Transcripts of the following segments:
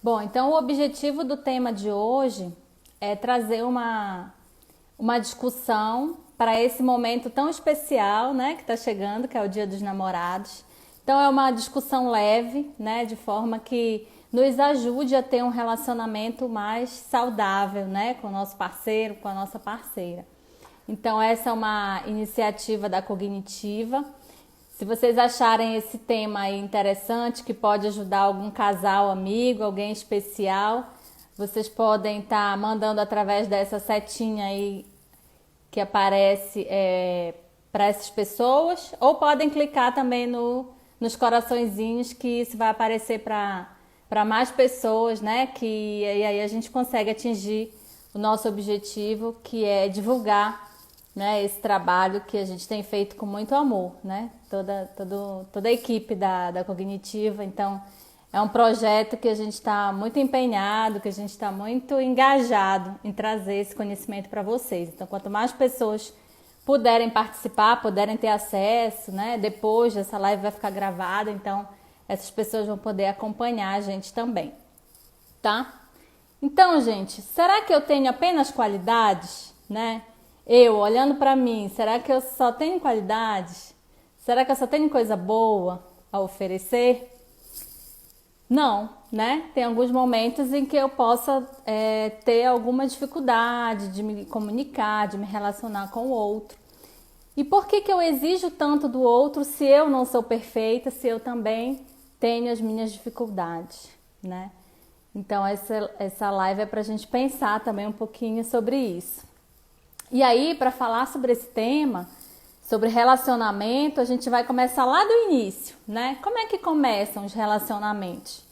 Bom, então o objetivo do tema de hoje é trazer uma discussão para esse momento tão especial, né, que está chegando, que é o Dia dos Namorados. Então é uma discussão leve, né, de forma que nos ajude a ter um relacionamento mais saudável, né, com o nosso parceiro, com a nossa parceira. Então essa é uma iniciativa da Cognitiva. Se vocês acharem esse tema aí interessante, que pode ajudar algum casal, amigo, alguém especial, vocês podem estar mandando através dessa setinha aí que aparece para essas pessoas, ou podem clicar também nos coraçõezinhos, que isso vai aparecer para mais pessoas, né? Que aí a gente consegue atingir o nosso objetivo, que é divulgar, né, esse trabalho que a gente tem feito com muito amor, né? Toda a equipe da Cognitiva. Então, é um projeto que a gente está muito empenhado, que a gente está muito engajado em trazer esse conhecimento para vocês. Então, quanto mais pessoas puderem participar, puderem ter acesso, né? Depois essa live vai ficar gravada, então essas pessoas vão poder acompanhar a gente também, tá? Então, gente, será que eu tenho apenas qualidades, né? Eu, olhando para mim, será que eu só tenho qualidades? Será que eu só tenho coisa boa a oferecer? Não, né? Tem alguns momentos em que eu possa ter alguma dificuldade de me comunicar, de me relacionar com o outro. E por que eu exijo tanto do outro se eu não sou perfeita, se eu também tenho as minhas dificuldades, né? Então essa live é para a gente pensar também um pouquinho sobre isso. E aí, para falar sobre esse tema, sobre relacionamento, a gente vai começar lá do início, né? Como é que começam os relacionamentos?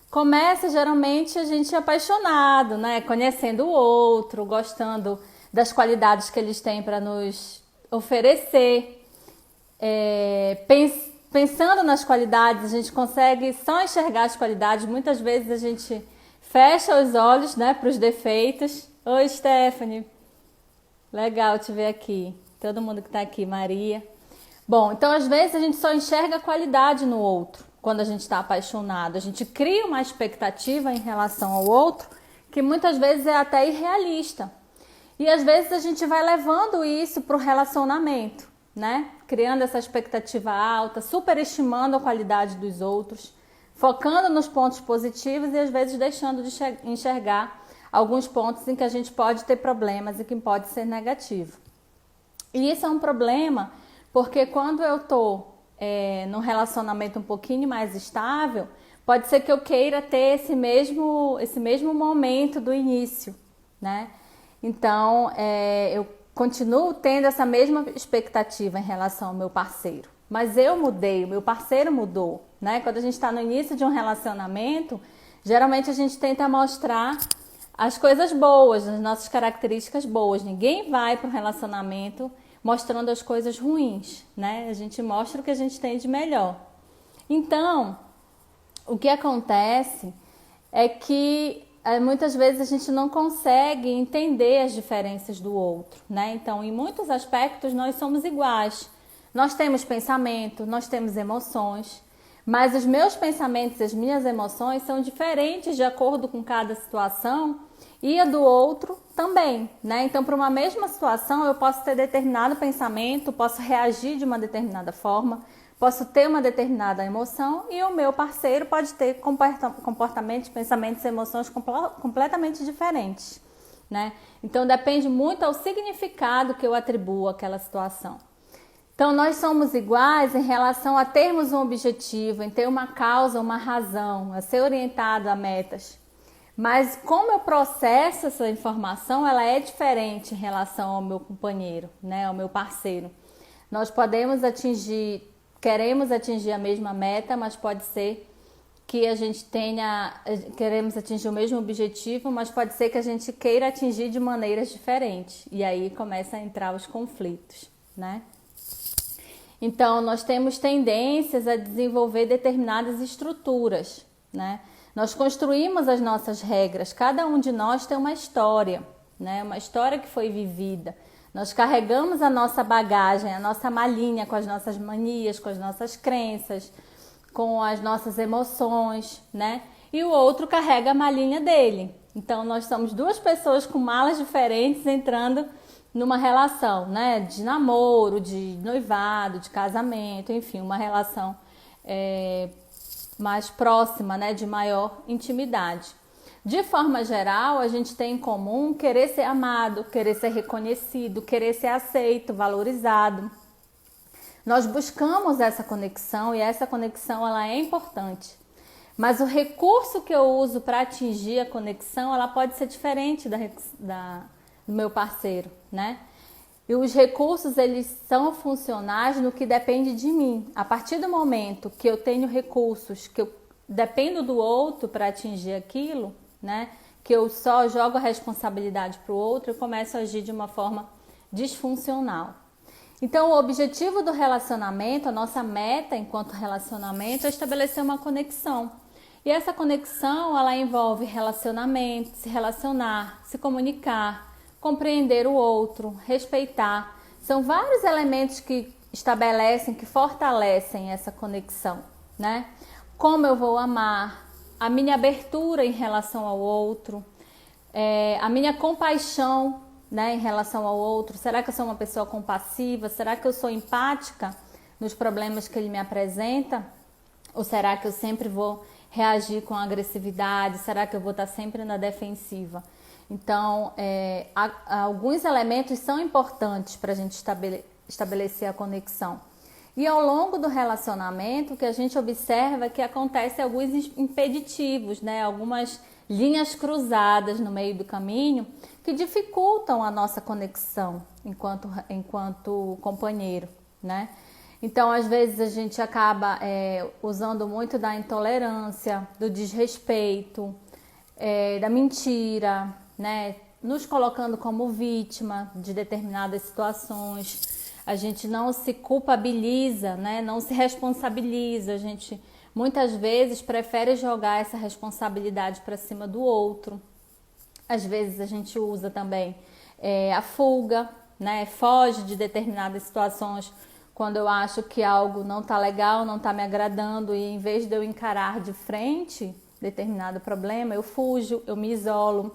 Começa geralmente a gente apaixonado, né? Conhecendo o outro, gostando das qualidades que eles têm para nos oferecer. Pensando nas qualidades, a gente consegue só enxergar as qualidades. Muitas vezes a gente fecha os olhos, né, para os defeitos. Oi, Stephanie. Legal te ver aqui. Todo mundo que está aqui, Maria. Bom, então às vezes a gente só enxerga a qualidade no outro quando a gente está apaixonado. A gente cria uma expectativa em relação ao outro que muitas vezes é até irrealista. E às vezes a gente vai levando isso para o relacionamento, né? Criando essa expectativa alta, superestimando a qualidade dos outros, focando nos pontos positivos e às vezes deixando de enxergar alguns pontos em que a gente pode ter problemas e que pode ser negativo. E isso é um problema porque quando eu estou num relacionamento um pouquinho mais estável, pode ser que eu queira ter esse mesmo momento do início, né? Então, eu continuo tendo essa mesma expectativa em relação ao meu parceiro. Mas eu mudei, o meu parceiro mudou, né? Quando a gente está no início de um relacionamento, geralmente a gente tenta mostrar as coisas boas, as nossas características boas. Ninguém vai para um relacionamento mostrando as coisas ruins, né? A gente mostra o que a gente tem de melhor. Então, o que acontece é que muitas vezes a gente não consegue entender as diferenças do outro, né? Então, em muitos aspectos, nós somos iguais. Nós temos pensamento, nós temos emoções, mas os meus pensamentos e as minhas emoções são diferentes de acordo com cada situação e a do outro também, né? Então, para uma mesma situação, eu posso ter determinado pensamento, posso reagir de uma determinada forma, posso ter uma determinada emoção e o meu parceiro pode ter comportamentos, pensamentos e emoções completamente diferentes, né? Então, depende muito ao significado que eu atribuo àquela situação. Então, nós somos iguais em relação a termos um objetivo, em ter uma causa, uma razão, a ser orientado a metas. Mas como eu processo essa informação, ela é diferente em relação ao meu companheiro, né, ao meu parceiro. Nós queremos atingir a mesma meta, mas pode ser que a gente queremos atingir o mesmo objetivo, mas pode ser que a gente queira atingir de maneiras diferentes. E aí começa a entrar os conflitos, né? Então, nós temos tendências a desenvolver determinadas estruturas, né? Nós construímos as nossas regras, cada um de nós tem uma história, né? Uma história que foi vivida. Nós carregamos a nossa bagagem, a nossa malinha com as nossas manias, com as nossas crenças, com as nossas emoções, né? e o outro carrega a malinha dele. Então nós somos duas pessoas com malas diferentes entrando numa relação, né, de namoro, de noivado, de casamento, enfim, uma relação mais próxima, né, de maior intimidade. De forma geral, a gente tem em comum querer ser amado, querer ser reconhecido, querer ser aceito, valorizado. Nós buscamos essa conexão e essa conexão ela é importante. Mas o recurso que eu uso para atingir a conexão, ela pode ser diferente do meu parceiro, né? E os recursos, eles são funcionais no que depende de mim. A partir do momento que eu tenho recursos, que eu dependo do outro para atingir aquilo, né? Que eu só jogo a responsabilidade para o outro, eu começo a agir de uma forma disfuncional. Então, o objetivo do relacionamento, a nossa meta enquanto relacionamento é estabelecer uma conexão. E essa conexão, ela envolve relacionamento, se relacionar, se comunicar, compreender o outro, respeitar. São vários elementos que estabelecem, que fortalecem essa conexão, né? Como eu vou amar, a minha abertura em relação ao outro, a minha compaixão, né, em relação ao outro. Será que eu sou uma pessoa compassiva? Será que eu sou empática nos problemas que ele me apresenta? Ou será que eu sempre vou reagir com agressividade? Será que eu vou estar sempre na defensiva? Então, alguns elementos são importantes para a gente estabelecer a conexão. E ao longo do relacionamento, o que a gente observa é que acontecem alguns impeditivos, né? Algumas linhas cruzadas no meio do caminho que dificultam a nossa conexão enquanto companheiro, né? Então, às vezes, a gente acaba usando muito da intolerância, do desrespeito, da mentira, né? Nos colocando como vítima de determinadas situações. A gente não se culpabiliza, né? Não se responsabiliza. A gente muitas vezes prefere jogar essa responsabilidade para cima do outro. Às vezes a gente usa também a fuga, né? Foge de determinadas situações quando eu acho que algo não está legal, não está me agradando, e em vez de eu encarar de frente determinado problema, eu fujo, eu me isolo.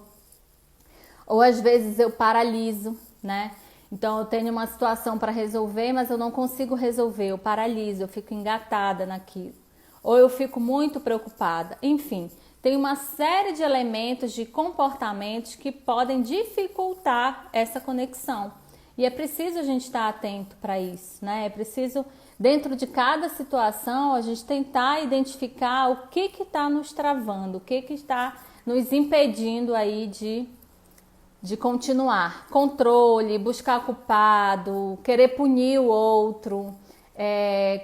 Ou às vezes eu paraliso, né? Então eu tenho uma situação para resolver, mas eu não consigo resolver, eu paraliso, eu fico engatada naquilo. Ou eu fico muito preocupada. Enfim, tem uma série de elementos, de comportamentos que podem dificultar essa conexão. E é preciso a gente estar atento para isso, né? É preciso, dentro de cada situação, a gente tentar identificar o que está nos travando, o que está nos impedindo aí de continuar. Controle, buscar culpado, querer punir o outro,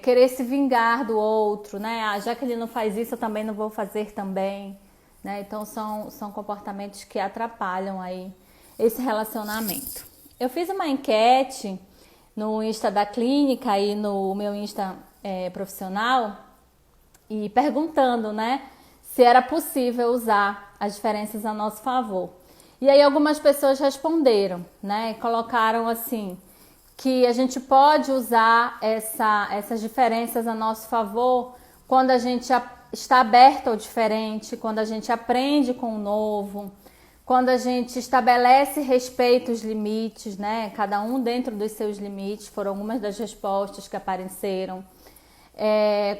querer se vingar do outro, né? Ah, já que ele não faz isso, eu também não vou fazer também, né? Então são comportamentos que atrapalham aí esse relacionamento. Eu fiz uma enquete no Insta da clínica e no meu Insta profissional, e perguntando, né, se era possível usar as diferenças a nosso favor. E aí algumas pessoas responderam, né, colocaram assim, que a gente pode usar essas diferenças a nosso favor quando a gente está aberto ao diferente, quando a gente aprende com o novo, quando a gente estabelece respeito aos limites, né? Cada um dentro dos seus limites, foram algumas das respostas que apareceram.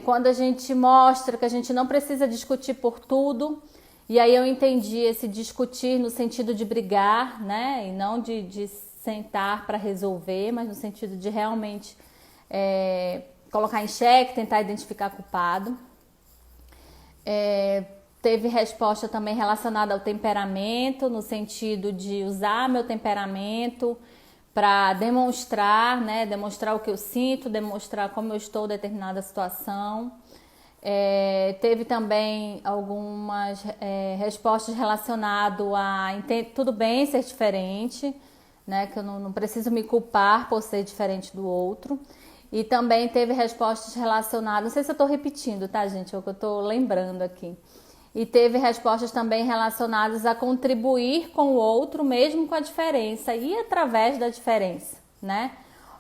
Quando a gente mostra que a gente não precisa discutir por tudo, e aí eu entendi esse discutir no sentido de brigar, né? E não de sentar para resolver, mas no sentido de realmente colocar em xeque, tentar identificar culpado. Teve resposta também relacionada ao temperamento, no sentido de usar meu temperamento para demonstrar, né? Demonstrar o que eu sinto, demonstrar como eu estou em determinada situação. Teve também algumas respostas relacionadas a tudo bem ser diferente, né? Que eu não preciso me culpar por ser diferente do outro. E também teve respostas relacionadas, não sei se eu estou repetindo, tá, gente? É o que eu estou lembrando aqui. E teve respostas também relacionadas a contribuir com o outro, mesmo com a diferença e através da diferença, né?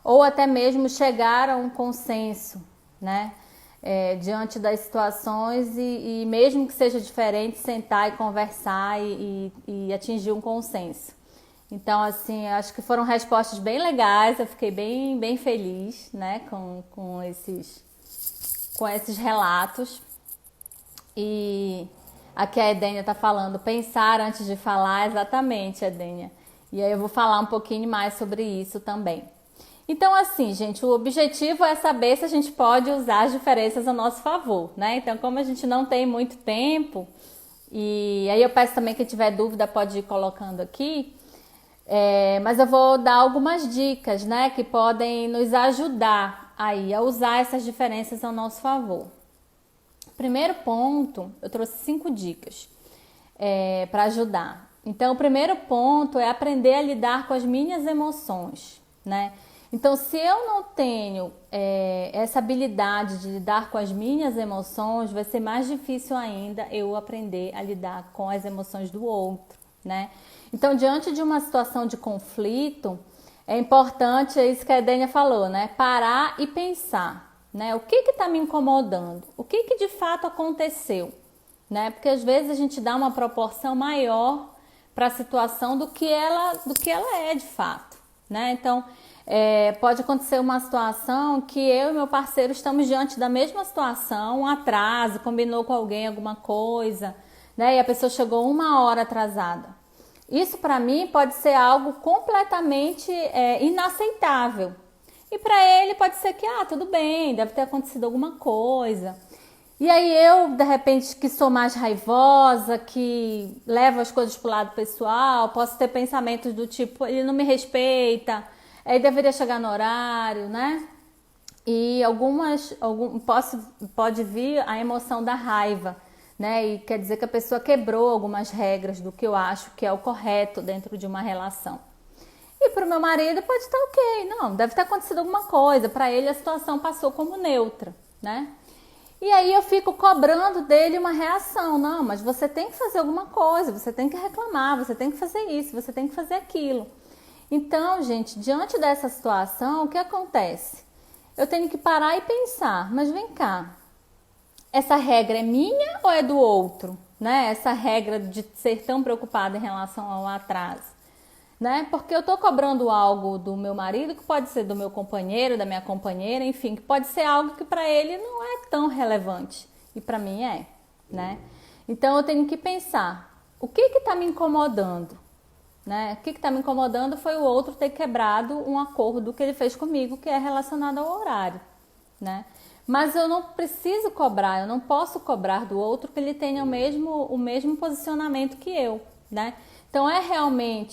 Ou até mesmo chegar a um consenso, né? diante das situações e mesmo que seja diferente, sentar e conversar e atingir um consenso. Então, assim, acho que foram respostas bem legais, eu fiquei bem feliz, né, com esses relatos. E aqui a Edênia tá falando, pensar antes de falar, exatamente, Edênia. E aí eu vou falar um pouquinho mais sobre isso também. Então, assim, gente, o objetivo é saber se a gente pode usar as diferenças a nosso favor, né? Então, como a gente não tem muito tempo, e aí eu peço também que tiver dúvida pode ir colocando aqui, mas eu vou dar algumas dicas, né, que podem nos ajudar aí a usar essas diferenças ao nosso favor. Primeiro ponto, eu trouxe 5 dicas para ajudar. Então, o primeiro ponto é aprender a lidar com as minhas emoções, né? Então, se eu não tenho essa habilidade de lidar com as minhas emoções, vai ser mais difícil ainda eu aprender a lidar com as emoções do outro, né? Então, diante de uma situação de conflito, é importante, é isso que a Edênia falou, né? Parar e pensar, né? O que está me incomodando? O que de fato aconteceu? Né? Porque às vezes a gente dá uma proporção maior para a situação do que ela é de fato, né? Então, pode acontecer uma situação que eu e meu parceiro estamos diante da mesma situação, um atraso, combinou com alguém alguma coisa, né? E a pessoa chegou 1 hora atrasada. Isso para mim pode ser algo completamente inaceitável. E para ele pode ser que, tudo bem, deve ter acontecido alguma coisa. E aí eu, de repente, que sou mais raivosa, que levo as coisas pro lado pessoal, posso ter pensamentos do tipo, ele não me respeita, ele deveria chegar no horário, né? E pode vir a emoção da raiva, né? E quer dizer que a pessoa quebrou algumas regras do que eu acho que é o correto dentro de uma relação. E para o meu marido pode estar ok, não, deve ter acontecido alguma coisa, para ele a situação passou como neutra, né? E aí eu fico cobrando dele uma reação, não, mas você tem que fazer alguma coisa, você tem que reclamar, você tem que fazer isso, você tem que fazer aquilo. Então, gente, diante dessa situação, o que acontece? Eu tenho que parar e pensar, mas vem cá, essa regra é minha ou é do outro? Né? Essa regra de ser tão preocupada em relação ao atraso. Né? Porque eu estou cobrando algo do meu marido, que pode ser do meu companheiro, da minha companheira, enfim, que pode ser algo que para ele não é tão relevante e para mim é, né? Então eu tenho que pensar, o que está me incomodando? Né? O que está me incomodando foi o outro ter quebrado um acordo que ele fez comigo, que é relacionado ao horário, né? Mas eu não preciso cobrar, eu não posso cobrar do outro que ele tenha o mesmo posicionamento que eu, né? Então,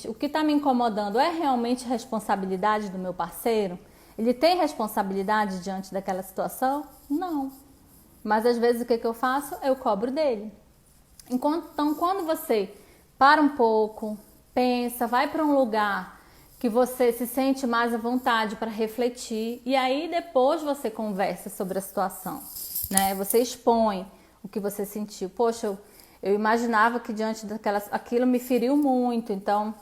o que está me incomodando é realmente responsabilidade do meu parceiro? Ele tem responsabilidade diante daquela situação? Não. Mas às vezes o que eu faço? Eu cobro dele. Então, quando você para um pouco, pensa, vai para um lugar que você se sente mais à vontade para refletir e aí depois você conversa sobre a situação, né? Você expõe o que você sentiu. Poxa, eu imaginava que diante aquilo me feriu muito, então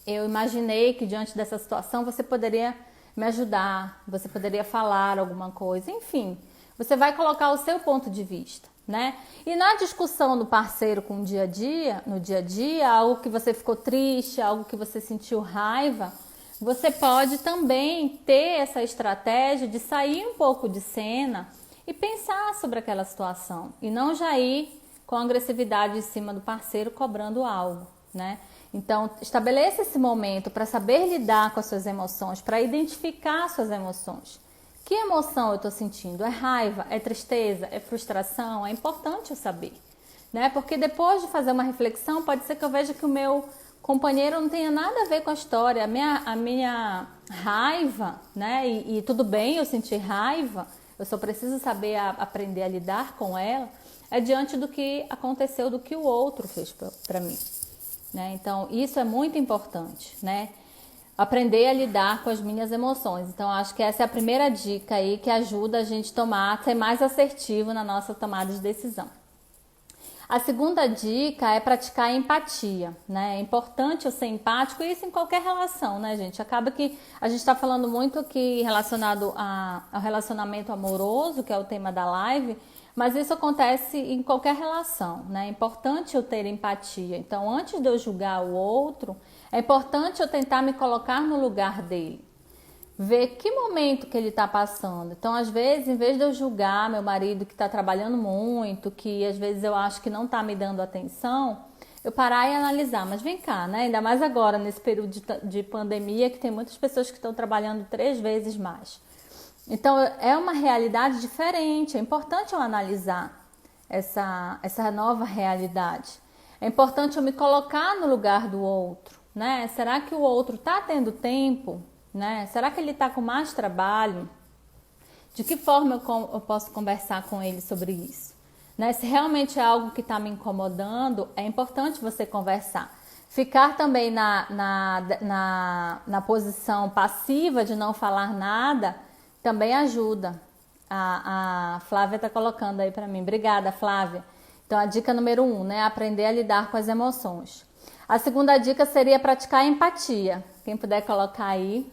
eu imaginei que diante dessa situação você poderia me ajudar, você poderia falar alguma coisa, enfim, você vai colocar o seu ponto de vista, né? E na discussão do parceiro com o dia a dia, algo que você ficou triste, algo que você sentiu raiva, você pode também ter essa estratégia de sair um pouco de cena e pensar sobre aquela situação e não já ir com agressividade em cima do parceiro cobrando algo, né? Então, estabeleça esse momento para saber lidar com as suas emoções, para identificar as suas emoções. Que emoção eu estou sentindo? É raiva? É tristeza? É frustração? É importante eu saber, né? Porque depois de fazer uma reflexão, pode ser que eu veja que o meu companheiro não tenha nada a ver com a história. A minha raiva, né? E tudo bem eu sentir raiva, eu só preciso saber aprender a lidar com ela, é diante do que aconteceu, do que o outro fez para mim, né? Então, isso é muito importante, né? Aprender a lidar com as minhas emoções. Então, acho que essa é a primeira dica aí que ajuda a gente a ser mais assertivo na nossa tomada de decisão. A segunda dica é praticar a empatia, né? É importante eu ser empático, e isso em qualquer relação, né, gente? Acaba que a gente está falando muito aqui relacionado ao relacionamento amoroso, que é o tema da live, mas isso acontece em qualquer relação, né? É importante eu ter empatia. Então, antes de eu julgar o outro, é importante eu tentar me colocar no lugar dele. Ver que momento que ele está passando. Então, às vezes, em vez de eu julgar meu marido que está trabalhando muito, que às vezes eu acho que não está me dando atenção, eu parar e analisar. Mas vem cá, né? Ainda mais agora, nesse período de pandemia, que tem muitas pessoas que estão trabalhando 3 vezes mais. Então, é uma realidade diferente. É importante eu analisar essa nova realidade. É importante eu me colocar no lugar do outro, né? Será que o outro está tendo tempo? Né? Será que ele está com mais trabalho? De que forma eu posso conversar com ele sobre isso? Né? Se realmente é algo que está me incomodando, é importante você conversar. Ficar também na posição passiva de não falar nada também ajuda. A Flávia está colocando aí para mim. Obrigada, Flávia. Então, a dica número 1, né? Aprender a lidar com as emoções. A segunda dica seria praticar a empatia. Quem puder colocar aí.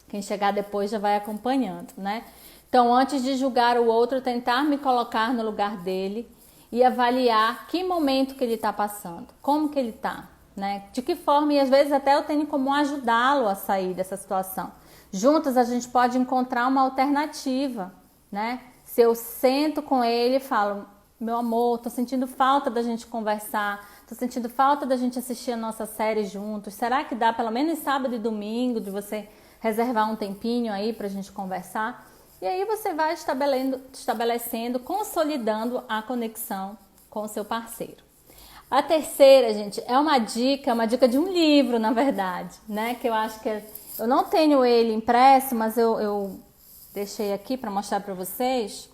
Quem chegar depois já vai acompanhando, né? Então, antes de julgar o outro, tentar me colocar no lugar dele e avaliar que momento que ele está passando, como que ele está, né? De que forma, e às vezes até eu tenho como ajudá-lo a sair dessa situação. Juntos a gente pode encontrar uma alternativa, né? Se eu sento com ele e falo, meu amor, tô sentindo falta da gente conversar, tô sentindo falta da gente assistir a nossa série juntos, será que dá pelo menos sábado e domingo de você reservar um tempinho aí pra gente conversar? E aí você vai estabelecendo, consolidando a conexão com o seu parceiro. A terceira, gente, é uma dica de um livro, na verdade, né? Que eu acho que eu não tenho ele impresso, mas eu deixei aqui para mostrar para vocês,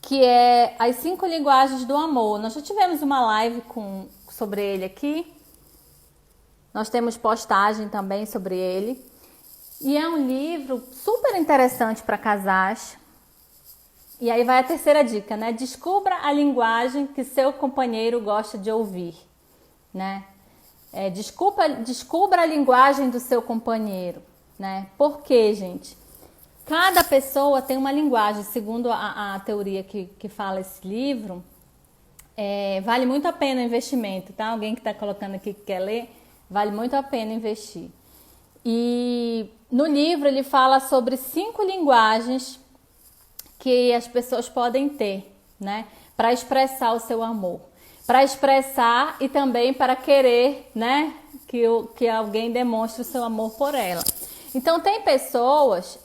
que é As 5 Linguagens do Amor. Nós já tivemos uma live sobre ele aqui. Nós temos postagem também sobre ele. E é um livro super interessante para casais. E aí vai a terceira dica, né? Descubra a linguagem que seu companheiro gosta de ouvir, né? Descubra a linguagem do seu companheiro, né? Por quê, gente? Cada pessoa tem uma linguagem, segundo a teoria que fala esse livro. Vale muito a pena o investimento, tá? Alguém que está colocando aqui que quer ler, vale muito a pena investir. E no livro ele fala sobre 5 linguagens que as pessoas podem ter, né, para expressar o seu amor, para expressar e também para querer, né, que alguém demonstre o seu amor por ela. Então tem pessoas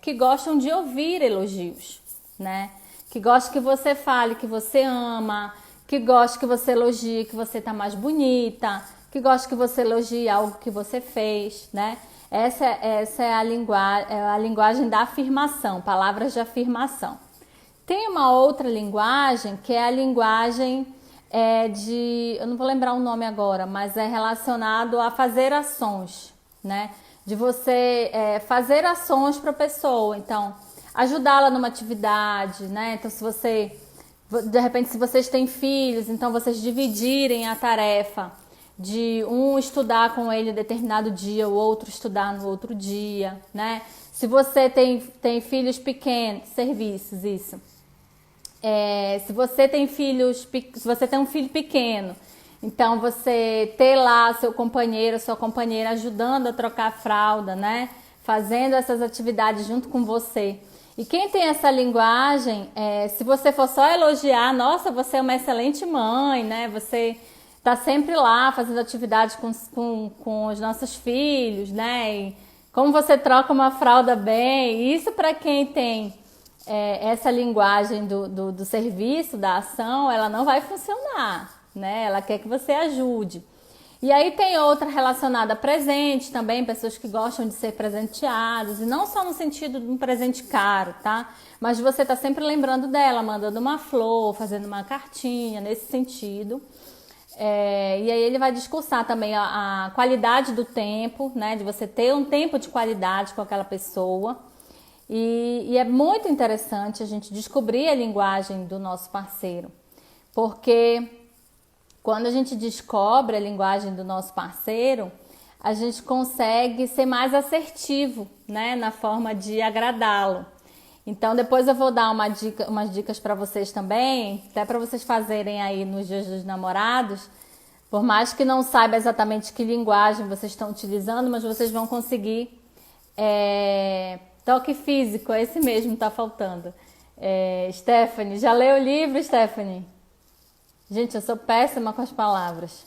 que gostam de ouvir elogios, né, que gostam que você fale que você ama, que gostam que você elogie que você tá mais bonita, que gosta que você elogie algo que você fez, né? Essa é a linguagem da afirmação, palavras de afirmação. Tem uma outra linguagem que é a linguagem eu não vou lembrar o nome agora, mas é relacionado a fazer ações, né? De você fazer ações para a pessoa, então ajudá-la numa atividade, né? Então de repente se vocês têm filhos, então vocês dividirem a tarefa de um estudar com ele em determinado dia, o outro estudar no outro dia, né? Se você tem filhos pequenos, serviços, isso. Se você tem um filho pequeno, então você ter lá seu companheiro, sua companheira ajudando a trocar a fralda, né? Fazendo essas atividades junto com você. E quem tem essa linguagem, se você for só elogiar, nossa, você é uma excelente mãe, né? Você tá sempre lá fazendo atividades com os nossos filhos, né? E como você troca uma fralda bem. Isso para quem tem essa linguagem do serviço, da ação, ela não vai funcionar, né? Ela quer que você ajude. E aí tem outra relacionada a presente também, pessoas que gostam de ser presenteadas, e não só no sentido de um presente caro, tá? Mas você tá sempre lembrando dela, mandando uma flor, fazendo uma cartinha, nesse sentido. E aí ele vai discursar também a qualidade do tempo, né? De você ter um tempo de qualidade com aquela pessoa. E é muito interessante a gente descobrir a linguagem do nosso parceiro. porque quando a gente descobre a linguagem do nosso parceiro, a gente consegue ser mais assertivo, né, na forma de agradá-lo. Então depois eu vou dar umas dicas para vocês também, até para vocês fazerem aí nos dias dos namorados. Por mais que não saiba exatamente que linguagem vocês estão utilizando, mas vocês vão conseguir. Toque físico, é esse mesmo, tá faltando. Stephanie, já leu o livro, Stephanie? Gente, eu sou péssima com as palavras,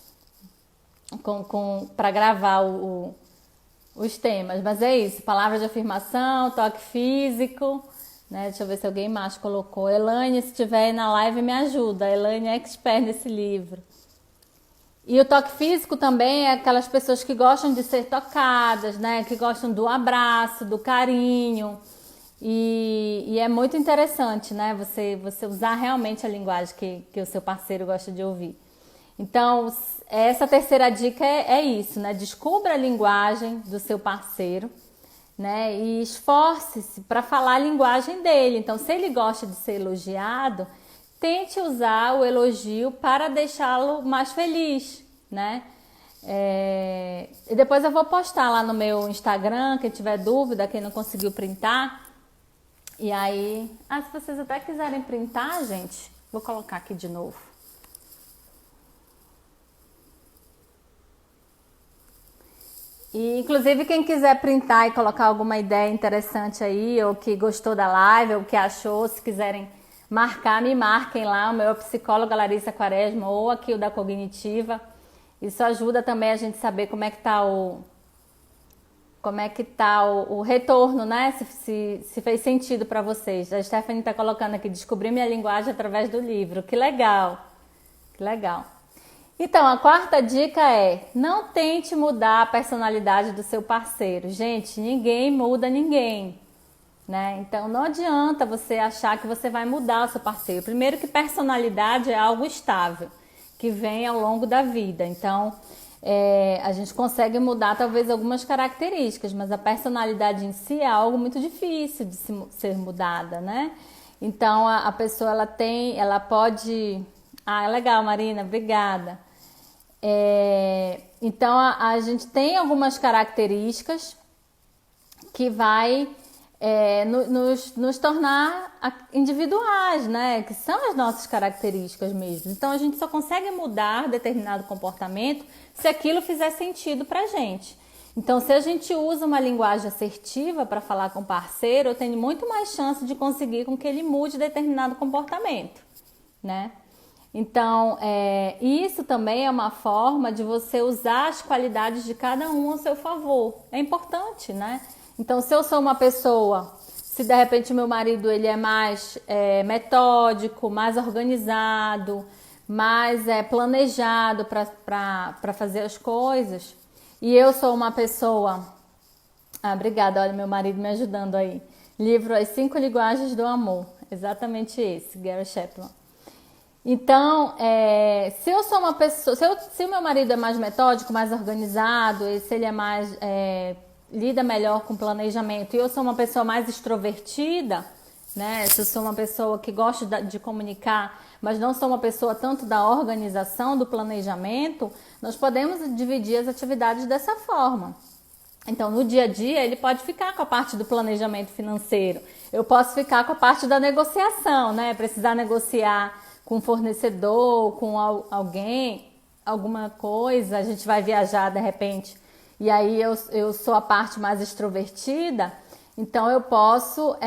para gravar os temas, mas é isso, palavras de afirmação, toque físico, né? Deixa eu ver se alguém mais colocou. Elaine, se estiver aí na live, me ajuda. A Elaine é expert nesse livro. E o toque físico também é aquelas pessoas que gostam de ser tocadas, né? Que gostam do abraço, do carinho. E é muito interessante, né? Você usar realmente a linguagem que o seu parceiro gosta de ouvir. Então, essa terceira dica é isso, né? Descubra a linguagem do seu parceiro, né? E esforce-se para falar a linguagem dele. Então, se ele gosta de ser elogiado, tente usar o elogio para deixá-lo mais feliz, né? E depois eu vou postar lá no meu Instagram, quem tiver dúvida, quem não conseguiu printar. E aí, se vocês até quiserem printar, gente, vou colocar aqui de novo. E, inclusive, quem quiser printar e colocar alguma ideia interessante aí, ou que gostou da live, ou que achou, se quiserem marcar, me marquem lá, o meu psicóloga Larissa Quaresma, ou aqui o da Cognitiva. Isso ajuda também a gente saber como é que tá o retorno, né? Se fez sentido para vocês. A Stephanie está colocando aqui, descobri minha linguagem através do livro. Que legal! Que legal! Então, a quarta dica é: não tente mudar a personalidade do seu parceiro. Gente, ninguém muda ninguém, né? Então, não adianta você achar que você vai mudar o seu parceiro. Primeiro que personalidade é algo estável, que vem ao longo da vida. Então, a gente consegue mudar talvez algumas características, mas a personalidade em si é algo muito difícil de ser mudada, né? Então, a pessoa ela pode... legal, Marina, obrigada. Então a gente tem algumas características que vai nos tornar individuais, né? Que são as nossas características mesmo. Então a gente só consegue mudar determinado comportamento se aquilo fizer sentido pra gente. Então, se a gente usa uma linguagem assertiva para falar com o parceiro, eu tenho muito mais chance de conseguir com que ele mude determinado comportamento, né? Então, isso também é uma forma de você usar as qualidades de cada um ao seu favor. É importante, né? Então, se eu sou uma pessoa, se de repente o meu marido ele é mais metódico, mais organizado, mais planejado para fazer as coisas, e eu sou uma pessoa... obrigada, olha meu marido me ajudando aí. Livro As 5 Linguagens do Amor, exatamente esse, Gary Chapman. Então, se eu sou uma pessoa, se o meu marido é mais metódico, mais organizado, e se ele é mais lida melhor com planejamento, e eu sou uma pessoa mais extrovertida, né? Se eu sou uma pessoa que gosta de comunicar, mas não sou uma pessoa tanto da organização, do planejamento, nós podemos dividir as atividades dessa forma. Então, no dia a dia, ele pode ficar com a parte do planejamento financeiro. Eu posso ficar com a parte da negociação, né? Precisar negociar com um fornecedor, com alguém, alguma coisa, a gente vai viajar de repente, e aí eu sou a parte mais extrovertida, então eu posso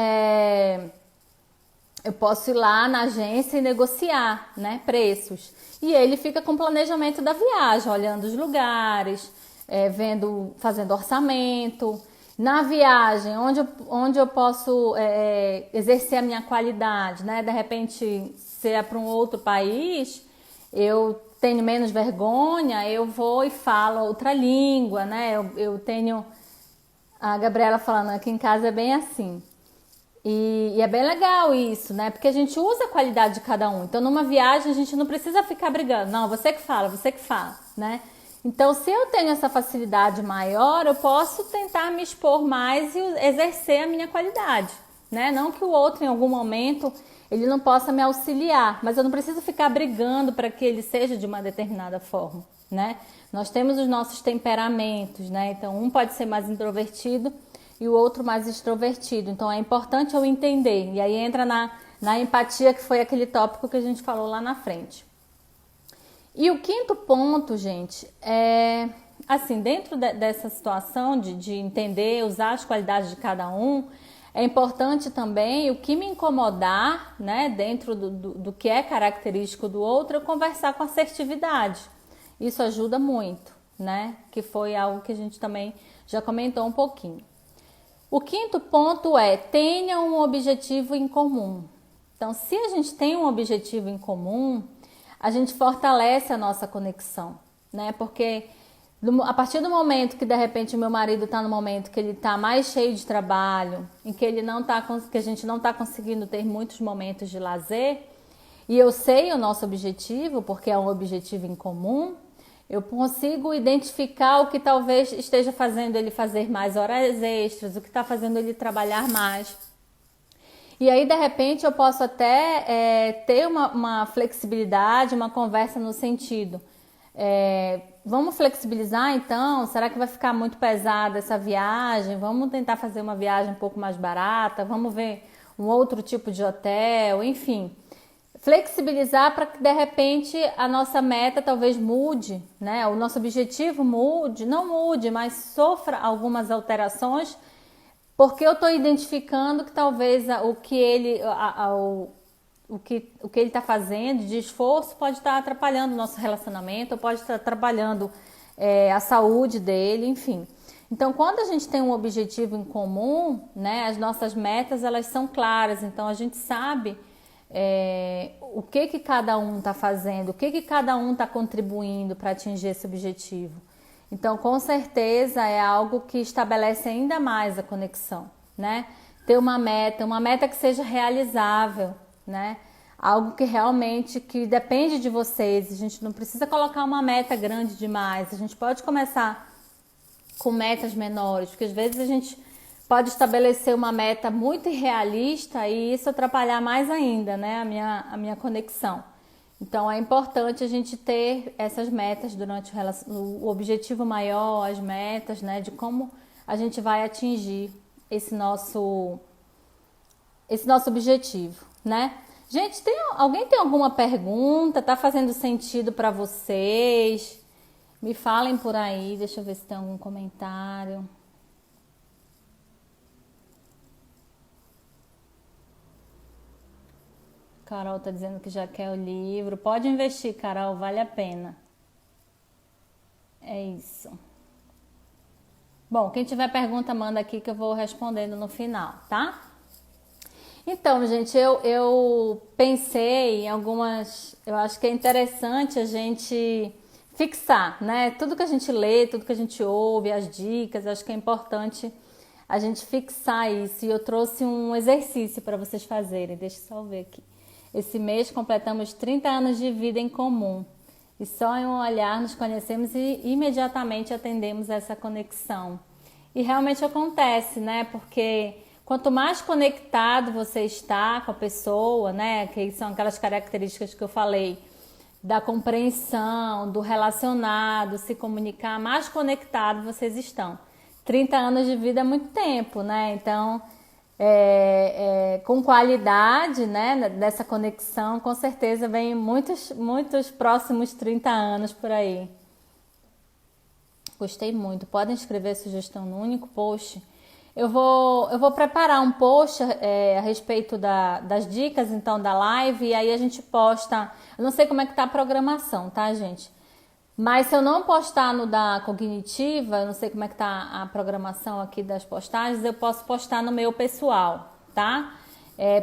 ir lá na agência e negociar, né, preços. E ele fica com o planejamento da viagem, olhando os lugares, fazendo orçamento. Na viagem, onde eu posso exercer a minha qualidade, né? De repente, se é para um outro país, eu tenho menos vergonha, eu vou e falo outra língua, né? Eu tenho... A Gabriela falando, aqui em casa é bem assim. E é bem legal isso, né? Porque a gente usa a qualidade de cada um. Então, numa viagem, a gente não precisa ficar brigando. Não, você que fala, né? Então, se eu tenho essa facilidade maior, eu posso tentar me expor mais e exercer a minha qualidade, né? Não que o outro, em algum momento, ele não possa me auxiliar, mas eu não preciso ficar brigando para que ele seja de uma determinada forma, né? Nós temos os nossos temperamentos, né? Então, um pode ser mais introvertido e o outro mais extrovertido. Então, é importante eu entender. E aí entra na empatia, que foi aquele tópico que a gente falou lá na frente. E o quinto ponto, gente, é assim, dentro dessa situação de entender, usar as qualidades de cada um, é importante também o que me incomodar, né, dentro do que é característico do outro, eu conversar com assertividade. Isso ajuda muito, né? Que foi algo que a gente também já comentou um pouquinho. O quinto ponto é: tenha um objetivo em comum. Então, se a gente tem um objetivo em comum, a gente fortalece a nossa conexão, né? Porque a partir do momento que de repente o meu marido está no momento que ele está mais cheio de trabalho, em que ele não tá, que a gente não está conseguindo ter muitos momentos de lazer, e eu sei o nosso objetivo, porque é um objetivo em comum, eu consigo identificar o que talvez esteja fazendo ele fazer mais horas extras, o que está fazendo ele trabalhar mais. E aí, de repente, eu posso até ter uma flexibilidade, uma conversa no sentido: vamos flexibilizar então? Será que vai ficar muito pesada essa viagem? Vamos tentar fazer uma viagem um pouco mais barata? Vamos ver um outro tipo de hotel? Enfim, flexibilizar para que de repente a nossa meta talvez mude, né? O nosso objetivo mude, não mude, mas sofra algumas alterações, porque eu estou identificando que talvez o que ele está fazendo de esforço pode estar atrapalhando o nosso relacionamento, ou pode estar atrapalhando a saúde dele, enfim. Então, quando a gente tem um objetivo em comum, né, as nossas metas elas são claras, então a gente sabe o que cada um está fazendo, o que cada um está contribuindo para atingir esse objetivo. Então, com certeza é algo que estabelece ainda mais a conexão, né? Ter uma meta que seja realizável, né? Algo que realmente que depende de vocês. A gente não precisa colocar uma meta grande demais. A gente pode começar com metas menores, porque às vezes a gente pode estabelecer uma meta muito irrealista e isso atrapalhar mais ainda, né? A minha conexão. Então, é importante a gente ter essas metas durante o objetivo maior, as metas, né, de como a gente vai atingir esse nosso objetivo, né? Gente, alguém tem alguma pergunta? Tá fazendo sentido para vocês? Me falem por aí, deixa eu ver se tem algum comentário. Carol tá dizendo que já quer o livro. Pode investir, Carol, vale a pena. É isso. Bom, quem tiver pergunta, manda aqui que eu vou respondendo no final, tá? Então, gente, eu pensei em algumas... Eu acho que é interessante a gente fixar, né? Tudo que a gente lê, tudo que a gente ouve, as dicas, acho que é importante a gente fixar isso. E eu trouxe um exercício para vocês fazerem. Deixa eu só ver aqui. Esse mês completamos 30 anos de vida em comum. E só em um olhar nos conhecemos e imediatamente atendemos essa conexão. E realmente acontece, né? Porque quanto mais conectado você está com a pessoa, né? Que são aquelas características que eu falei, da compreensão, do relacionado, se comunicar, mais conectado vocês estão. 30 anos de vida é muito tempo, né? Então... com qualidade, né, dessa conexão, com certeza vem muitos próximos 30 anos por aí. Gostei muito. Podem escrever sugestão no único post. Eu vou preparar um post a respeito das dicas, então, da live, e aí a gente posta. Eu não sei como é que tá a programação, tá, gente? Mas se eu não postar no da Cognitiva, eu não sei como é que tá a programação aqui das postagens, eu posso postar no meu pessoal, tá?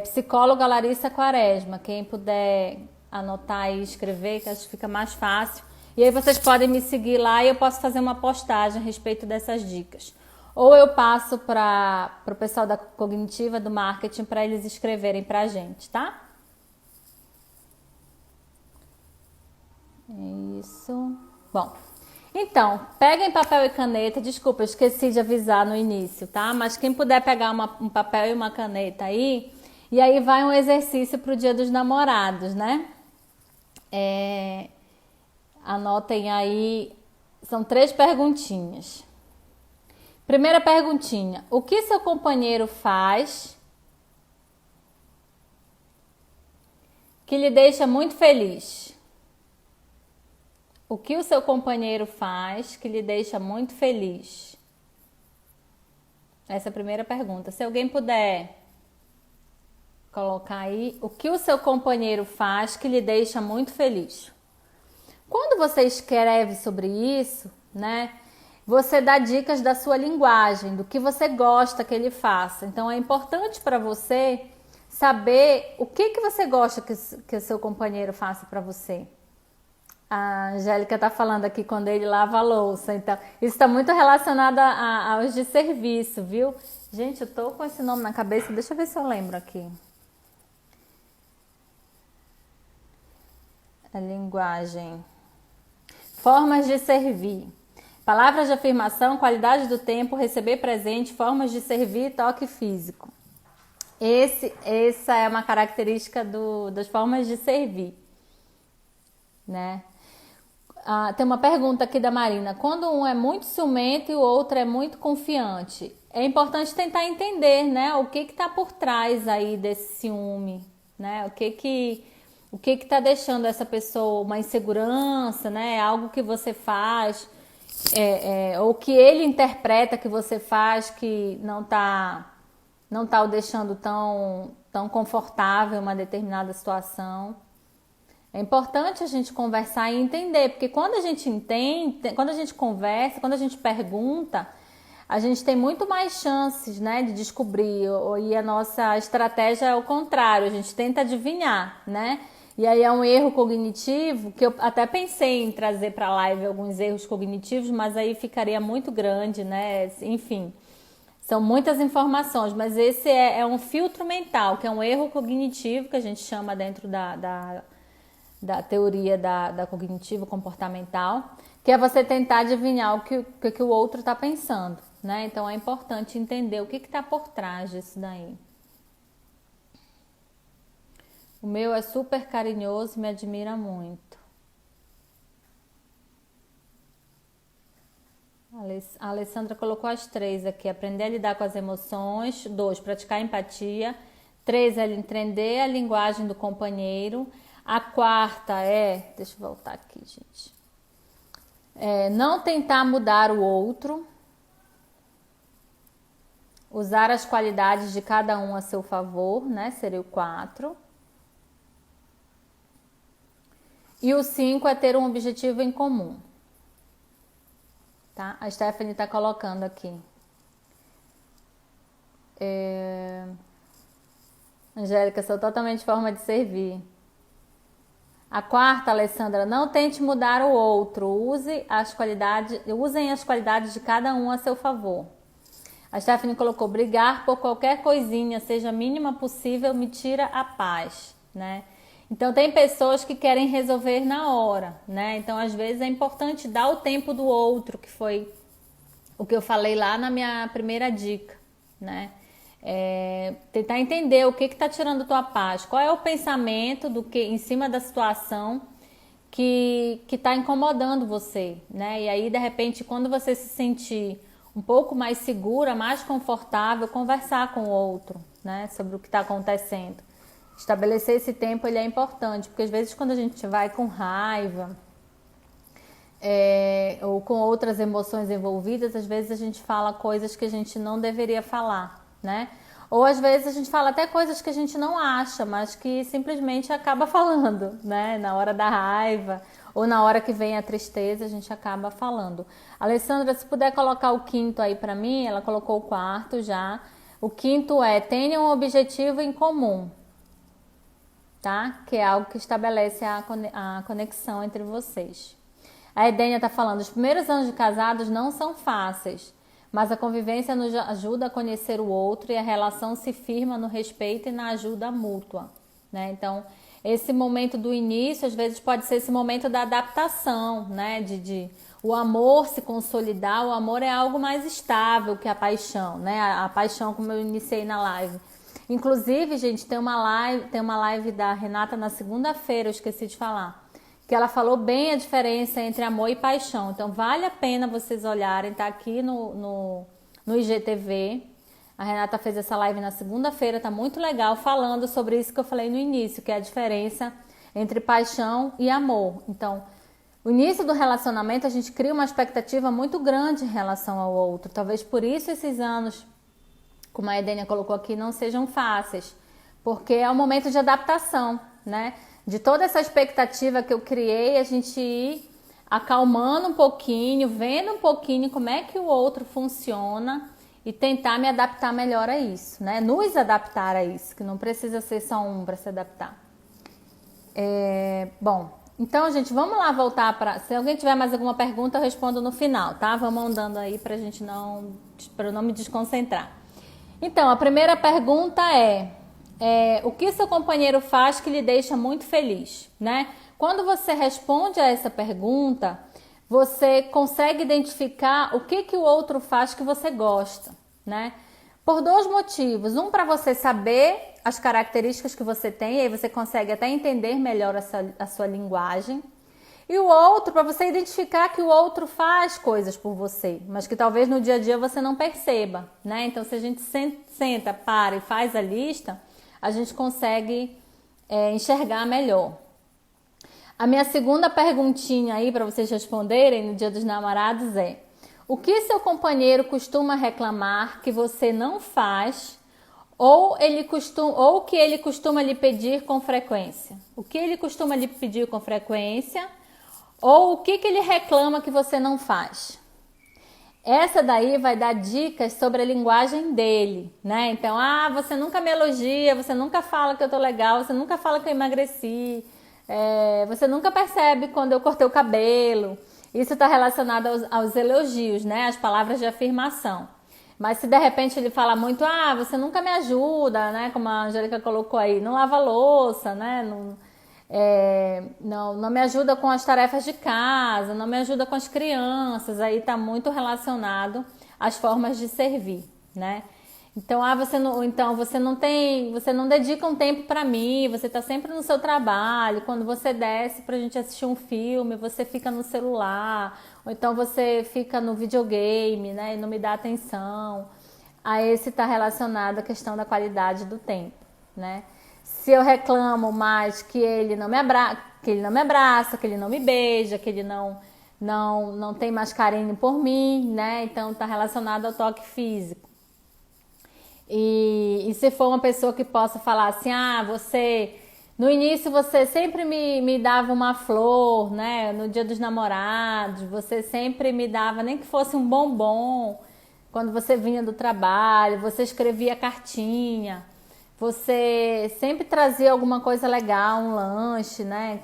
Psicóloga Larissa Quaresma, quem puder anotar e escrever, que acho que fica mais fácil. E aí vocês podem me seguir lá e eu posso fazer uma postagem a respeito dessas dicas. Ou eu passo para o pessoal da Cognitiva, do marketing, para eles escreverem pra gente, tá? É isso. Bom, Então, peguem papel e caneta. Desculpa, eu esqueci de avisar no início, tá? Mas quem puder pegar um papel e uma caneta aí, e aí vai um exercício pro Dia dos Namorados, né? Anotem aí, são 3 perguntinhas. Primeira perguntinha: o que seu companheiro faz que lhe deixa muito feliz? O que o seu companheiro faz que lhe deixa muito feliz? Essa é a primeira pergunta. Se alguém puder colocar aí, o que o seu companheiro faz que lhe deixa muito feliz? Quando você escreve sobre isso, né, você dá dicas da sua linguagem, do que você gosta que ele faça. Então é importante para você saber o que você gosta que o seu companheiro faça para você. A Angélica está falando aqui quando ele lava a louça. Então, isso está muito relacionado aos de serviço, viu? Gente, eu tô com esse nome na cabeça. Deixa eu ver se eu lembro aqui. A linguagem. Formas de servir. Palavras de afirmação, qualidade do tempo, receber presente, formas de servir, toque físico. Essa é uma característica das formas de servir, né? Tem uma pergunta aqui da Marina. Quando um é muito ciumento e o outro é muito confiante, é importante tentar entender, né, o que está por trás aí desse ciúme, né? O que está deixando essa pessoa uma insegurança, né? Algo que você faz, ou que ele interpreta que você faz que não tá o deixando tão confortável em uma determinada situação. É importante a gente conversar e entender, porque quando a gente entende, quando a gente conversa, quando a gente pergunta, a gente tem muito mais chances, né, de descobrir. E a nossa estratégia é o contrário, a gente tenta adivinhar, né? E aí é um erro cognitivo, que eu até pensei em trazer para a live alguns erros cognitivos, mas aí ficaria muito grande, né? Enfim, são muitas informações, mas esse é um filtro mental, que é um erro cognitivo, que a gente chama dentro da teoria da cognitivo comportamental, que é você tentar adivinhar o que o outro está pensando, né? Então é importante entender o que está por trás disso daí. O meu é super carinhoso e me admira muito. A Alessandra colocou as 3 aqui. Aprender a lidar com as emoções. 2, praticar empatia. 3, entender a linguagem do companheiro. A 4ª deixa eu voltar aqui, gente. Não tentar mudar o outro. Usar as qualidades de cada um a seu favor, né? Seria o 4. E o 5 é ter um objetivo em comum. Tá? A Stephanie está colocando aqui. Angélica, sou totalmente forma de servir. A 4ª, Alessandra, não tente mudar o outro. Usem as qualidades de cada um a seu favor. A Stephanie colocou: brigar por qualquer coisinha, seja a mínima possível, me tira a paz, né? Então tem pessoas que querem resolver na hora, né? Então às vezes é importante dar o tempo do outro, que foi o que eu falei lá na minha primeira dica, né? Tentar entender o que está tirando tua paz, qual é o pensamento do que em cima da situação que está incomodando você, né? E aí de repente quando você se sentir um pouco mais segura, mais confortável, conversar com o outro, né? Sobre o que está acontecendo. Estabelecer esse tempo ele é importante, porque às vezes quando a gente vai com raiva ou com outras emoções envolvidas, às vezes a gente fala coisas que a gente não deveria falar, né? Ou às vezes a gente fala até coisas que a gente não acha, mas que simplesmente acaba falando, né? Na hora da raiva ou na hora que vem a tristeza, a gente acaba falando. Alessandra, se puder colocar o 5º aí para mim, ela colocou o 4º já. O 5º tenha um objetivo em comum. Tá? Que é algo que estabelece a conexão entre vocês. A Edênia está falando: os primeiros anos de casados não são fáceis, mas a convivência nos ajuda a conhecer o outro e a relação se firma no respeito e na ajuda mútua, né? Então, esse momento do início, às vezes pode ser esse momento da adaptação, né? De o amor se consolidar. O amor é algo mais estável que a paixão, né? A paixão, como eu iniciei na live. Inclusive, gente, tem uma live da Renata na segunda-feira, eu esqueci de falar, que ela falou bem a diferença entre amor e paixão. Então, vale a pena vocês olharem, tá aqui no IGTV. A Renata fez essa live na segunda-feira, tá muito legal, falando sobre isso que eu falei no início, que é a diferença entre paixão e amor. Então, o início do relacionamento, a gente cria uma expectativa muito grande em relação ao outro. Talvez por isso esses anos, como a Edênia colocou aqui, não sejam fáceis, porque é um momento de adaptação, né? De toda essa expectativa que eu criei, a gente ir acalmando um pouquinho, vendo um pouquinho como é que o outro funciona e tentar me adaptar melhor a isso, né? Nos adaptar a isso, que não precisa ser só um para se adaptar. Bom, então, gente, vamos lá voltar para... Se alguém tiver mais alguma pergunta, eu respondo no final, tá? Vamos andando aí para eu não me desconcentrar. Então, a primeira pergunta é o que seu companheiro faz que lhe deixa muito feliz, né? Quando você responde a essa pergunta, você consegue identificar o que o outro faz que você gosta, né? Por dois motivos. Um, para você saber as características que você tem, e aí você consegue até entender melhor a sua linguagem. E o outro, para você identificar que o outro faz coisas por você, mas que talvez no dia a dia você não perceba, né? Então, se a gente senta, para e faz a lista, a gente consegue enxergar melhor. A minha segunda perguntinha aí para vocês responderem no Dia dos Namorados é: o que seu companheiro costuma reclamar que você não faz ou que ele costuma lhe pedir com frequência? O que ele costuma lhe pedir com frequência ou o que ele reclama que você não faz? Essa daí vai dar dicas sobre a linguagem dele, né? Então, você nunca me elogia, você nunca fala que eu tô legal, você nunca fala que eu emagreci, você nunca percebe quando eu cortei o cabelo. Isso está relacionado aos elogios, né? As palavras de afirmação. Mas se de repente ele fala muito, você nunca me ajuda, né? Como a Angélica colocou aí, não lava louça, né? Não me ajuda com as tarefas de casa, não me ajuda com as crianças, aí está muito relacionado às formas de servir, né? Então, você não dedica um tempo para mim, você está sempre no seu trabalho, quando você desce para a gente assistir um filme, você fica no celular, ou então você fica no videogame, né? E não me dá atenção. Aí esse está relacionado à questão da qualidade do tempo, né? Se eu reclamo mais que ele não me abraça, que ele não me beija, que ele não tem mais carinho por mim, né? Então está relacionado ao toque físico. E se for uma pessoa que possa falar assim, no início você sempre me dava uma flor, né? No Dia dos Namorados, você sempre me dava, nem que fosse um bombom, quando você vinha do trabalho, você escrevia cartinha. Você sempre trazia alguma coisa legal, um lanche, né?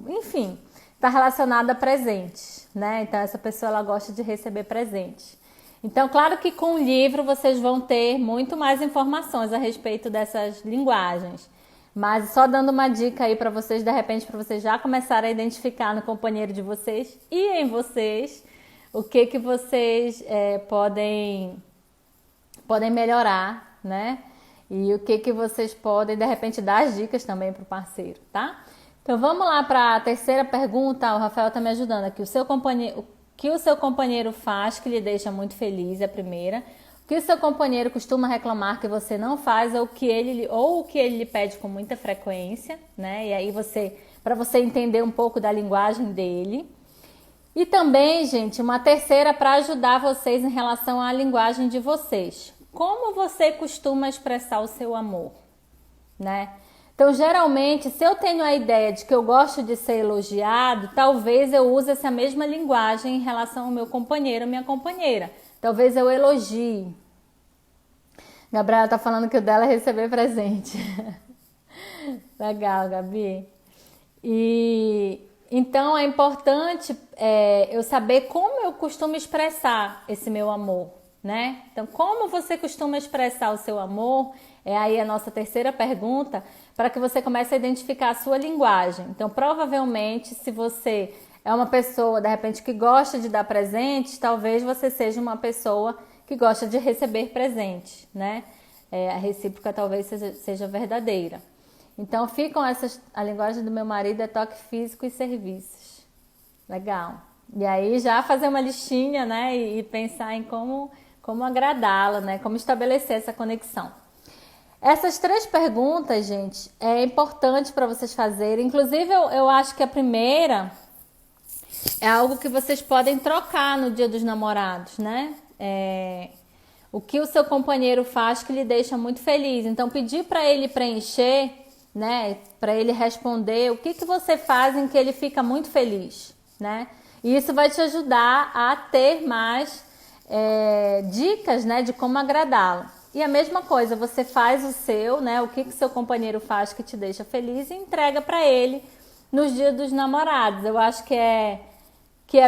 Enfim, está relacionado a presentes, né? Então, essa pessoa ela gosta de receber presentes. Então, claro que com o livro vocês vão ter muito mais informações a respeito dessas linguagens. Mas só dando uma dica aí para vocês, de repente, para vocês já começarem a identificar no companheiro de vocês e em vocês o que vocês podem melhorar, né? E o que vocês podem, de repente, dar as dicas também para o parceiro, tá? Então, vamos lá para a terceira pergunta. O Rafael está me ajudando aqui. O que o seu companheiro faz que lhe deixa muito feliz, é a primeira. O que o seu companheiro costuma reclamar que você não faz ou o que ele lhe pede com muita frequência, né? E aí para você entender um pouco da linguagem dele. E também, gente, uma terceira para ajudar vocês em relação à linguagem de vocês. Como você costuma expressar o seu amor, né? Então, geralmente, se eu tenho a ideia de que eu gosto de ser elogiado, talvez eu use essa mesma linguagem em relação ao meu companheiro ou minha companheira. Talvez eu elogie. Gabriela tá falando que o dela é receber presente. Legal, Gabi. E então é importante eu saber como eu costumo expressar esse meu amor, né? Então, como você costuma expressar o seu amor? É aí a nossa terceira pergunta, para que você comece a identificar a sua linguagem. Então, provavelmente, se você é uma pessoa, de repente, que gosta de dar presentes, talvez você seja uma pessoa que gosta de receber presentes, né? A recíproca talvez seja verdadeira. Então, ficam a linguagem do meu marido é toque físico e serviços. Legal. E aí já fazer uma listinha, né? E pensar em como agradá-la, né? Como estabelecer essa conexão. Essas 3 perguntas, gente, é importante para vocês fazerem. Inclusive, eu acho que a primeira é algo que vocês podem trocar no Dia dos Namorados, né? O que o seu companheiro faz que lhe deixa muito feliz. Então, pedir para ele preencher, né? Para ele responder o que você faz em que ele fica muito feliz, né? E isso vai te ajudar a ter mais dicas, né? De como agradá-lo. E a mesma coisa, você faz o seu, né? O que seu companheiro faz que te deixa feliz e entrega para ele nos Dias dos Namorados. Eu acho que é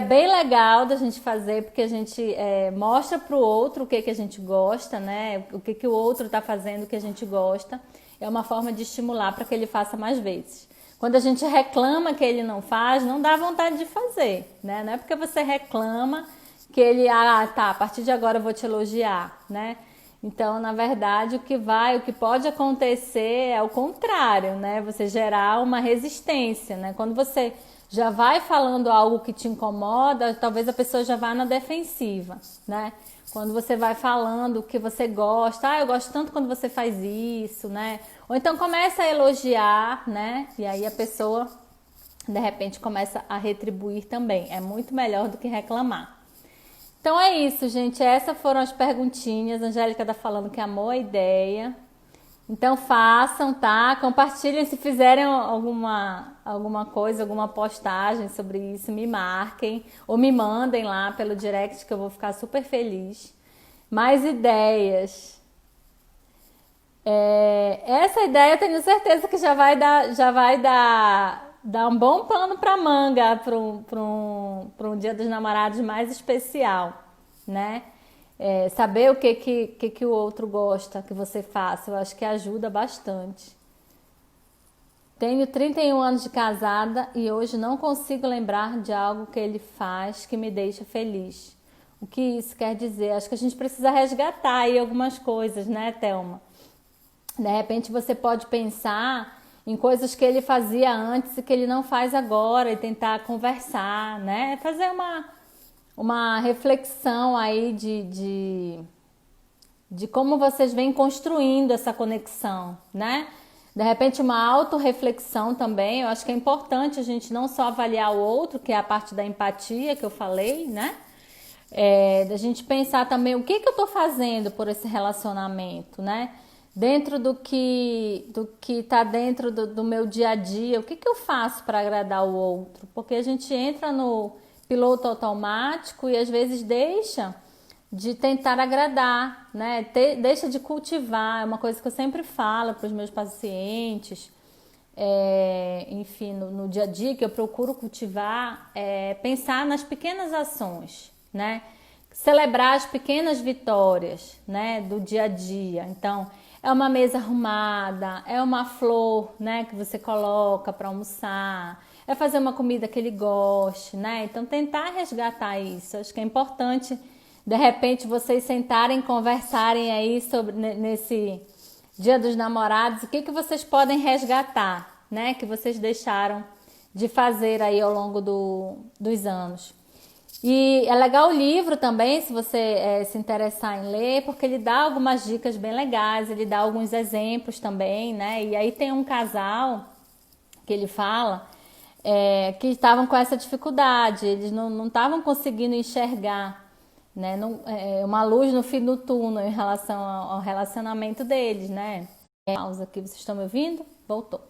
bem legal da gente fazer, porque a gente mostra para o outro o que a gente gosta, né? O que o outro está fazendo que a gente gosta. É uma forma de estimular para que ele faça mais vezes. Quando a gente reclama que ele não faz, não dá vontade de fazer, né? Não é porque você reclama que ele, tá, a partir de agora eu vou te elogiar, né? Então, na verdade, o que pode acontecer é o contrário, né? Você gerar uma resistência, né? Quando você já vai falando algo que te incomoda, talvez a pessoa já vá na defensiva, né? Quando você vai falando o que você gosta, eu gosto tanto quando você faz isso, né? Ou então começa a elogiar, né? E aí a pessoa, de repente, começa a retribuir também. É muito melhor do que reclamar. Então é isso, gente. Essas foram as perguntinhas. A Angélica tá falando que amou a ideia. Então façam, tá? Compartilhem se fizerem alguma coisa, alguma postagem sobre isso, me marquem ou me mandem lá pelo direct que eu vou ficar super feliz. Mais ideias. Essa ideia eu tenho certeza que já vai dar um bom pano para manga para um Dia dos Namorados mais especial, né? Saber o que o outro gosta que você faça, eu acho que ajuda bastante. Tenho 31 anos de casada e hoje não consigo lembrar de algo que ele faz que me deixa feliz. O que isso quer dizer? Acho que a gente precisa resgatar aí algumas coisas, né, Thelma? De repente você pode pensar em coisas que ele fazia antes e que ele não faz agora e tentar conversar, né? Fazer uma reflexão aí de como vocês vêm construindo essa conexão, né? De repente uma autorreflexão também. Eu acho que é importante a gente não só avaliar o outro, que é a parte da empatia que eu falei, né? Da gente pensar também o que eu tô fazendo por esse relacionamento, né? Dentro do que tá dentro do meu dia a dia, o que eu faço para agradar o outro? Porque a gente entra no piloto automático e às vezes deixa de tentar agradar, né? Deixa de cultivar, é uma coisa que eu sempre falo para os meus pacientes, enfim, no dia a dia que eu procuro cultivar, pensar nas pequenas ações, né? Celebrar as pequenas vitórias, né? Do dia a dia. Então, é uma mesa arrumada, é uma flor, né, que você coloca para almoçar, é fazer uma comida que ele goste, né? Então tentar resgatar isso. Acho que é importante, de repente, vocês sentarem, conversarem aí sobre nesse Dia dos Namorados, o que vocês podem resgatar, né, que vocês deixaram de fazer aí ao longo dos anos. E é legal o livro também, se você se interessar em ler, porque ele dá algumas dicas bem legais, ele dá alguns exemplos também, né? E aí tem um casal que ele fala que estavam com essa dificuldade, eles não estavam conseguindo enxergar, né? Uma luz no fim do túnel em relação ao relacionamento deles, né? Pausa aqui, vocês estão me ouvindo? Voltou.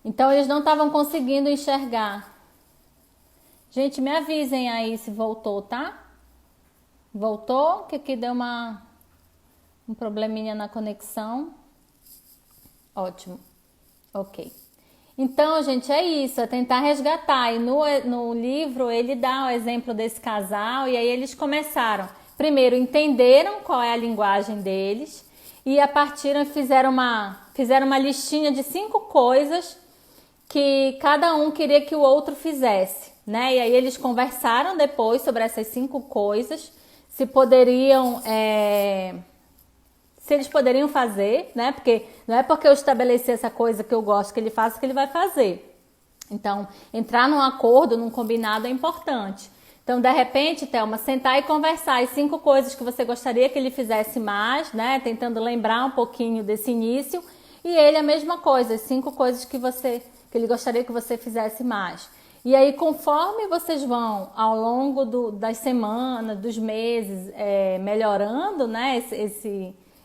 Então eles não estavam conseguindo enxergar. Gente, me avisem aí se voltou, tá? Voltou? Que aqui deu um probleminha na conexão. Ótimo. Ok. Então, gente, é isso. É tentar resgatar. E no livro ele dá o exemplo desse casal. E aí eles começaram. Primeiro, entenderam qual é a linguagem deles. e partiram e fizeram uma listinha de 5 coisas que cada um queria que o outro fizesse, né? E aí eles conversaram depois sobre essas 5 coisas, se eles poderiam fazer, né? Porque não é porque eu estabeleci essa coisa que eu gosto que ele faça que ele vai fazer. Então, entrar num acordo, num combinado é importante. Então, de repente, Thelma, sentar e conversar as 5 coisas que você gostaria que ele fizesse mais, né? Tentando lembrar um pouquinho desse início. E ele a mesma coisa, as 5 coisas que ele gostaria que você fizesse mais. E aí, conforme vocês vão ao longo das semanas, dos meses, melhorando, né?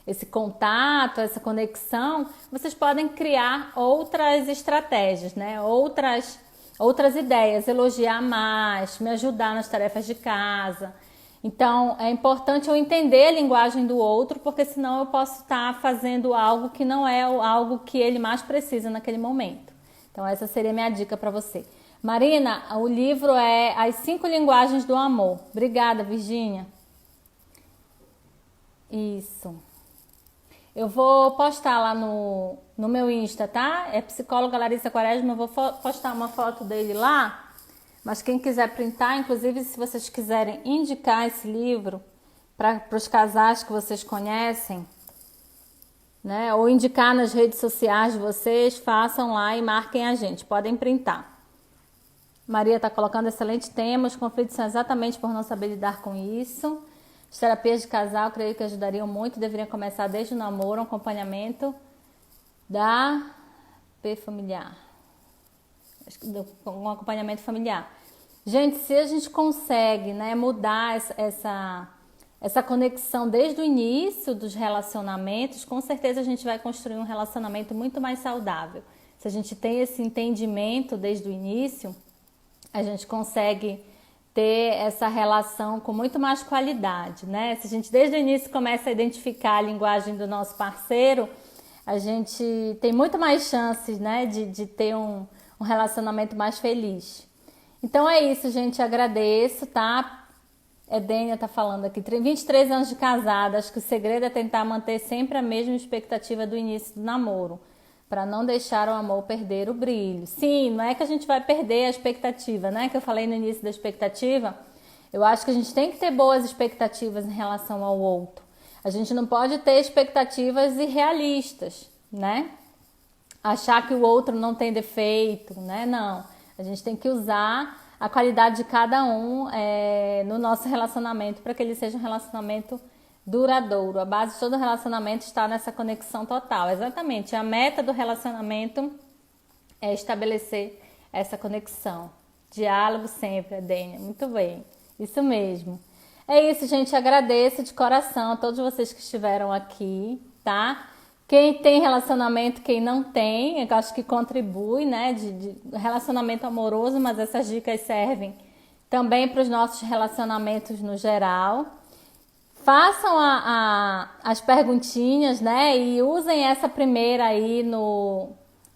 Esse contato, essa conexão, vocês podem criar outras estratégias, né? Outras ideias, elogiar mais, me ajudar nas tarefas de casa. Então, é importante eu entender a linguagem do outro, porque senão eu posso estar fazendo algo que não é algo que ele mais precisa naquele momento. Então, essa seria a minha dica para você. Marina, o livro é As 5 Linguagens do Amor. Obrigada, Virgínia. Isso. Eu vou postar lá no meu Insta, tá? É psicóloga Larissa Quaresma, eu vou postar uma foto dele lá. Mas quem quiser printar, inclusive se vocês quiserem indicar esse livro para os casais que vocês conhecem, né? Ou indicar nas redes sociais de vocês, façam lá e marquem a gente. Podem printar. Maria está colocando excelente tema. Os conflitos são exatamente por não saber lidar com isso. As terapias de casal, creio que ajudariam muito. Deveriam começar desde o namoro, um acompanhamento da familiar. Um acompanhamento familiar. Gente, se a gente consegue, né, mudar essa conexão desde o início dos relacionamentos, com certeza a gente vai construir um relacionamento muito mais saudável. Se a gente tem esse entendimento desde o início, a gente consegue ter essa relação com muito mais qualidade, né? Se a gente desde o início começa a identificar a linguagem do nosso parceiro, a gente tem muito mais chances, né, de ter um relacionamento mais feliz. Então é isso, gente. Agradeço, tá? Edênia tá falando aqui. 23 anos de casada. Acho que o segredo é tentar manter sempre a mesma expectativa do início do namoro, para não deixar o amor perder o brilho. Sim, não é que a gente vai perder a expectativa, né? Que eu falei no início da expectativa. Eu acho que a gente tem que ter boas expectativas em relação ao outro. A gente não pode ter expectativas irrealistas, né? Achar que o outro não tem defeito, né? Não. A gente tem que usar a qualidade de cada um no nosso relacionamento para que ele seja um relacionamento duradouro. A base de todo relacionamento está nessa conexão total. Exatamente. A meta do relacionamento é estabelecer essa conexão. Diálogo sempre, Edênia. Muito bem. Isso mesmo. É isso, gente. Agradeço de coração a todos vocês que estiveram aqui, tá? Quem tem relacionamento, quem não tem, eu acho que contribui, né? De relacionamento amoroso, mas essas dicas servem também para os nossos relacionamentos no geral. Façam as perguntinhas, né? E usem essa primeira aí no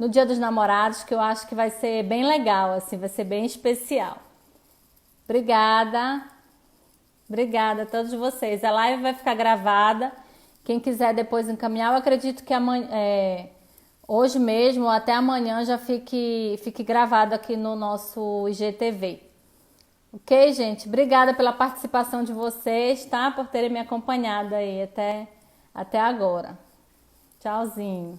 Dia dos Namorados, que eu acho que vai ser bem legal, assim, vai ser bem especial. Obrigada. Obrigada a todos vocês. A live vai ficar gravada. Quem quiser depois encaminhar, eu acredito que hoje mesmo, ou até amanhã, já fique gravado aqui no nosso IGTV. Ok, gente? Obrigada pela participação de vocês, tá? Por terem me acompanhado aí até agora. Tchauzinho.